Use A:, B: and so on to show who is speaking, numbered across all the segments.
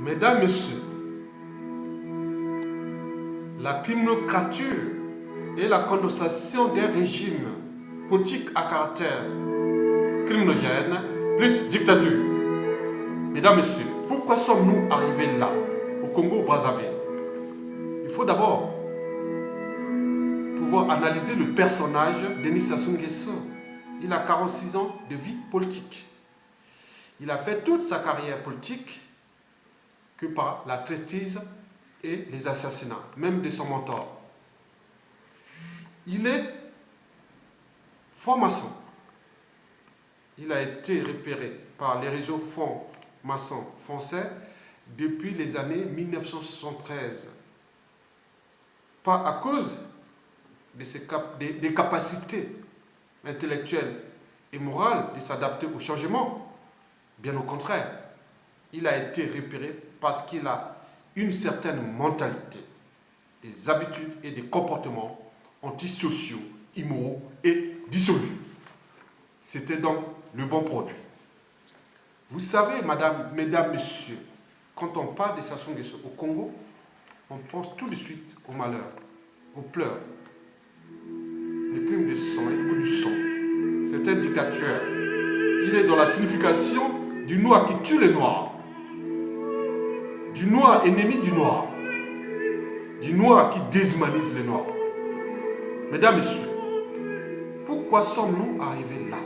A: Mesdames, Messieurs, la criminocrature et la condensation d'un régime politique à caractère criminogène plus dictature. Mesdames, Messieurs, pourquoi sommes-nous arrivés là, au Congo-Brazzaville? Il faut d'abord pouvoir analyser le personnage Denis Sassou Nguesso. Il a 46 ans de vie politique. Il a fait toute sa carrière politique que par la traîtrise et les assassinats, même de son mentor. Il est franc-maçon. Il a été repéré par les réseaux francs-maçons français depuis les années 1973. Pas à cause de des capacités intellectuelles et morales de s'adapter au changement. Bien au contraire, il a été repéré parce qu'il a une certaine mentalité, des habitudes et des comportements antisociaux, immoraux et dissolus. C'était donc le bon produit. Vous savez, mesdames, messieurs, quand on parle de Sassou Nguesso au Congo, on pense tout de suite au malheur, aux pleurs, le crime de sang et le goût du sang. C'est un dictateur. Il est dans la signification du noir qui tue les noirs, du noir ennemi du noir qui déshumanise les noirs. Mesdames, Messieurs, pourquoi sommes-nous arrivés là?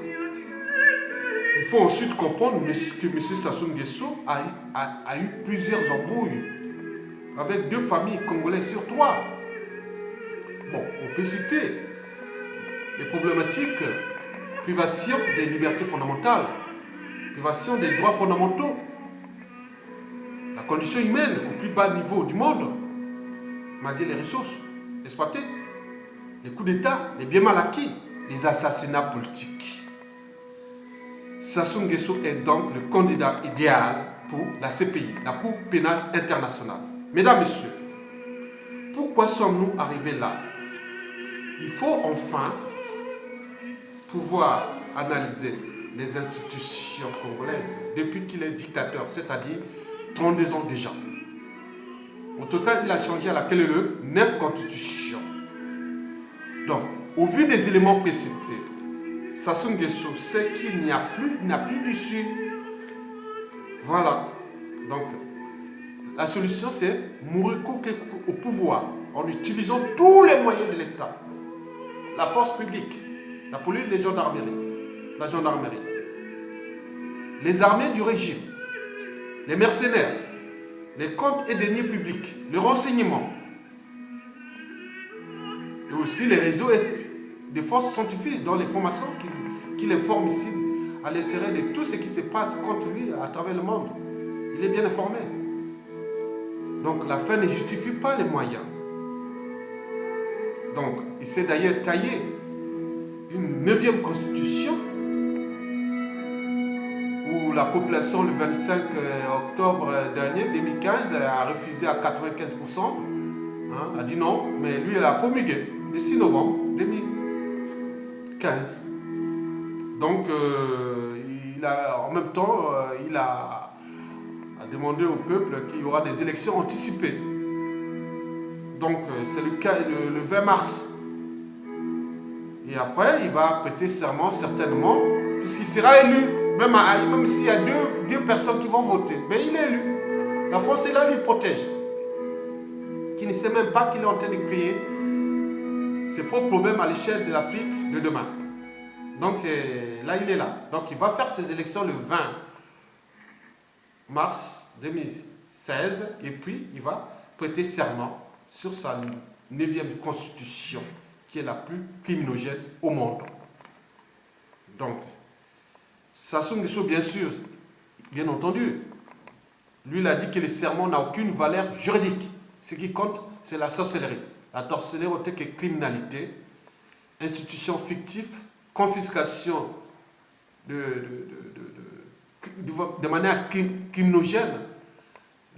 A: Il faut ensuite comprendre que M. Sassou Nguesso a eu plusieurs embrouilles avec 2 familles congolaises sur 3. Bon, on peut citer les problématiques privation des libertés fondamentales, privation des droits fondamentaux, la condition humaine au plus bas niveau du monde, malgré les ressources exploitées, les coups d'État, les biens mal acquis, les assassinats politiques. Sassou Nguesso est donc le candidat idéal pour la CPI, la Cour pénale internationale. Mesdames, Messieurs, pourquoi sommes-nous arrivés là? Il faut enfin pouvoir analyser les institutions congolaises depuis qu'il est dictateur, c'est-à-dire 32 ans déjà. Au total, il a changé à laquelle 9 constitutions. Donc, au vu des éléments précités, Sassou Nguesso sait qu'il n'a plus d'issue. Voilà. Donc, la solution, c'est mourir au pouvoir en utilisant tous les moyens de l'État. La force publique, la police, la gendarmerie, les armées du régime, les mercenaires, les comptes et deniers publics, le renseignement, et aussi les réseaux des forces scientifiques dans les formations qui les forment ici à l'insérer de tout ce qui se passe contre lui à travers le monde. Il est bien informé. Donc la fin ne justifie pas les moyens. Donc il s'est d'ailleurs taillé une 9e constitution où la population le 25 octobre dernier 2015 a refusé à 95%, a dit non, mais lui il a promulgué le 6 novembre 2015. Donc en même temps il a demandé au peuple qu'il y aura des élections anticipées. Donc c'est le cas le 20 mars. Et après, il va prêter serment certainement, puisqu'il sera élu, même s'il y a deux personnes qui vont voter. Mais il est élu. La France est là, il protège. Qui ne sait même pas qu'il est en train de créer ses propres problèmes à l'échelle de l'Afrique de demain. Donc là, il est là. Donc il va faire ses élections le 20 mars 2016. Et puis, il va prêter serment sur sa 9e constitution, qui est la plus criminogène au monde. Donc, Sassou Nguesso, bien entendu, lui, il a dit que le serment n'a aucune valeur juridique. Ce qui compte, c'est la sorcellerie. La sorcellerie en tant que criminalité, institution fictive, confiscation de manière criminogène,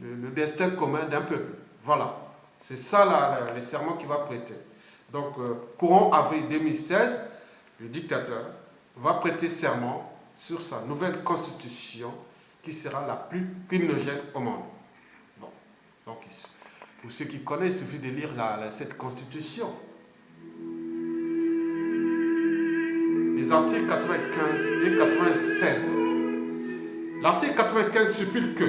A: le destin commun d'un peuple. Voilà. C'est ça le serment qu'il va prêter. Donc, courant avril 2016, le dictateur va prêter serment sur sa nouvelle constitution qui sera la plus criminogène au monde. Donc, pour ceux qui connaissent, il suffit de lire cette constitution. Les articles 95 et 96. L'article 95 stipule que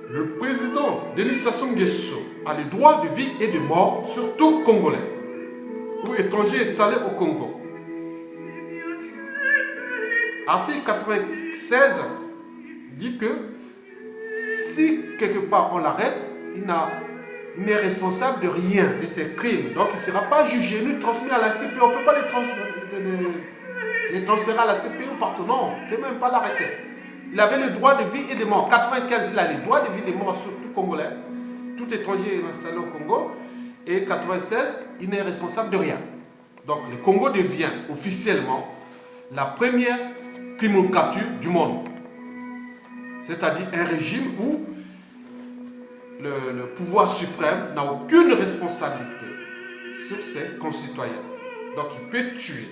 A: le président Denis Sassou Nguesso a le droit de vie et de mort sur tout Congolais ou étranger installé au Congo. Article 96 dit que si quelque part on l'arrête, il n'est responsable de rien de ses crimes. Donc il ne sera pas jugé ni transmis à la CPI. On ne peut pas les transférer à la CPI ou partout. Non, on ne peut même pas l'arrêter. Il avait le droit de vie et de mort. 95, il a le droit de vie et de mort sur tout Congolais, tout étranger installé au Congo. Et 96, il n'est responsable de rien. Donc le Congo devient officiellement la première criminocratie du monde. C'est-à-dire un régime où le pouvoir suprême n'a aucune responsabilité sur ses concitoyens. Donc il peut tuer,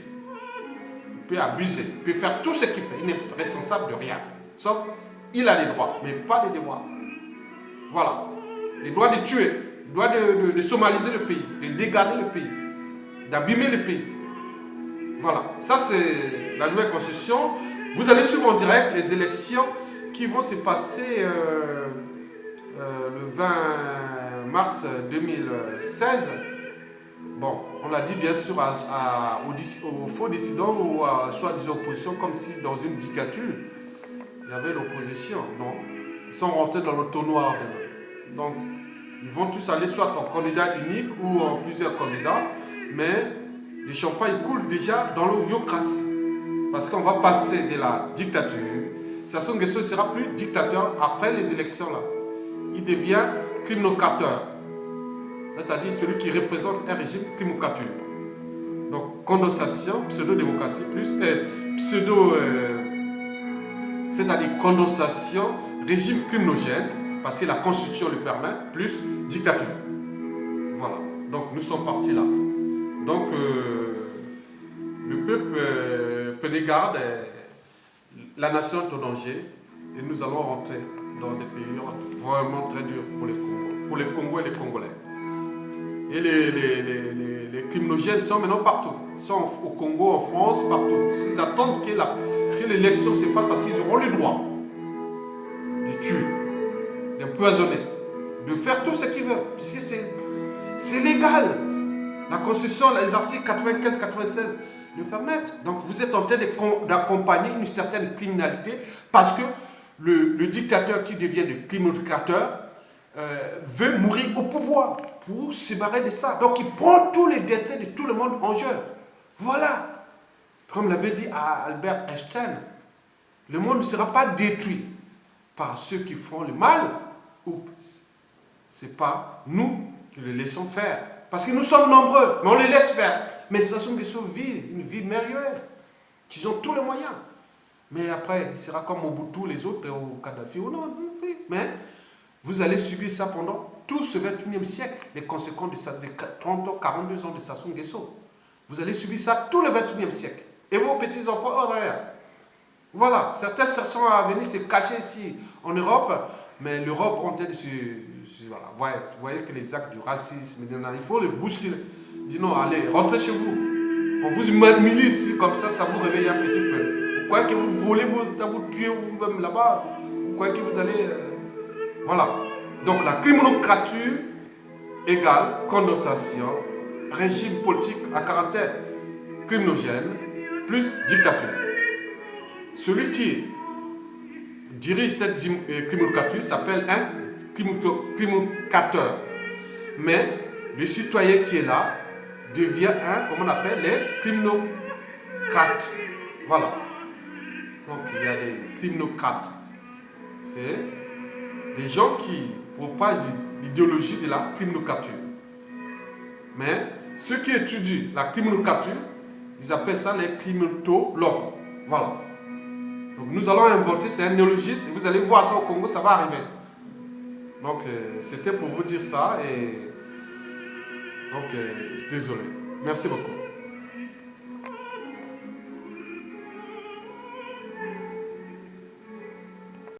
A: il peut abuser, il peut faire tout ce qu'il fait. Il n'est responsable de rien. Sauf il a les droits, mais pas les devoirs. Voilà. Les droits de tuer, les droits de somaliser le pays, de dégarder le pays, d'abîmer le pays. Voilà. Ça, c'est la nouvelle constitution. Vous allez suivre en direct les élections qui vont se passer le 20 mars 2016. Bon, on l'a dit bien sûr aux faux dissidents ou à soi-disant opposition, comme si dans une dictature, il y avait l'opposition. Non, ils sont rentrés dans le noir. Donc, ils vont tous aller soit en candidat unique ou en plusieurs candidats, mais le champagne coule déjà dans l'eau Yocras. Parce qu'on va passer de la dictature. Sassou Nguesso ne sera plus dictateur après les élections là. Il devient criminocrateur. C'est-à-dire celui qui représente un régime criminocrature. Donc condensation, pseudo-démocratie plus c'est-à-dire condensation, régime criminogène, parce que la constitution le permet, plus dictature. Voilà. Donc nous sommes partis là. Donc le peuple prenez garde, la nation est au danger et nous allons rentrer dans des périodes vraiment très dures pour les Congos et les Congolais. Et les criminogènes sont maintenant partout. Ils sont au Congo, en France, partout. Ils attendent que l'élection se fasse parce qu'ils auront le droit de tuer, d'empoisonner, de faire tout ce qu'ils veulent. Puisque c'est légal. La Constitution, les articles 95-96 le permettent. Donc vous êtes en train d'accompagner une certaine criminalité parce que le dictateur qui devient le criminocrateur veut mourir au pouvoir pour se barrer de ça. Donc il prend tous les destins de tout le monde en jeu. Voilà. Comme l'avait dit Albert Einstein, le monde ne sera pas détruit par ceux qui font le mal ou c'est pas nous qui le laissons faire. Parce que nous sommes nombreux, mais on les laisse faire. Mais Sassou Nguesso vit une vie merveilleuse. Ils ont tous les moyens. Mais après, il sera comme Mobutu, les autres, ou Kadhafi, ou non. Mais vous allez subir ça pendant tout ce 21e siècle, les conséquences de ça, de 30 ans, 42 ans de Sassou Nguesso. Vous allez subir ça tout le 21e siècle. Et vos petits-enfants, oh derrière. Voilà, certains cherchent à venir se cacher ici en Europe, mais l'Europe on tient voilà. Vous voyez que les actes du racisme, il faut les bousculer. Dis non, allez, rentrez chez vous. On vous humilie ici, comme ça vous réveille un petit peu. Vous croyez que vous volez, vous tuez vous-même là-bas. Vous croyez que vous allez... Voilà. Donc la criminocrature égale condensation, régime politique à caractère criminogène, plus dictature. Celui qui dirige cette criminocrature s'appelle un criminocrateur. Mais le citoyen qui est là devient comment on appelle les criminocrates. Voilà. Donc il y a des criminocrates. C'est les gens qui propagent l'idéologie de la criminocrature. Mais ceux qui étudient la criminocrature, ils appellent ça les criminologues. Voilà. Donc nous allons inventer, c'est un néologisme, vous allez voir ça au Congo, ça va arriver. Donc c'était pour vous dire ça et donc désolé. Merci beaucoup.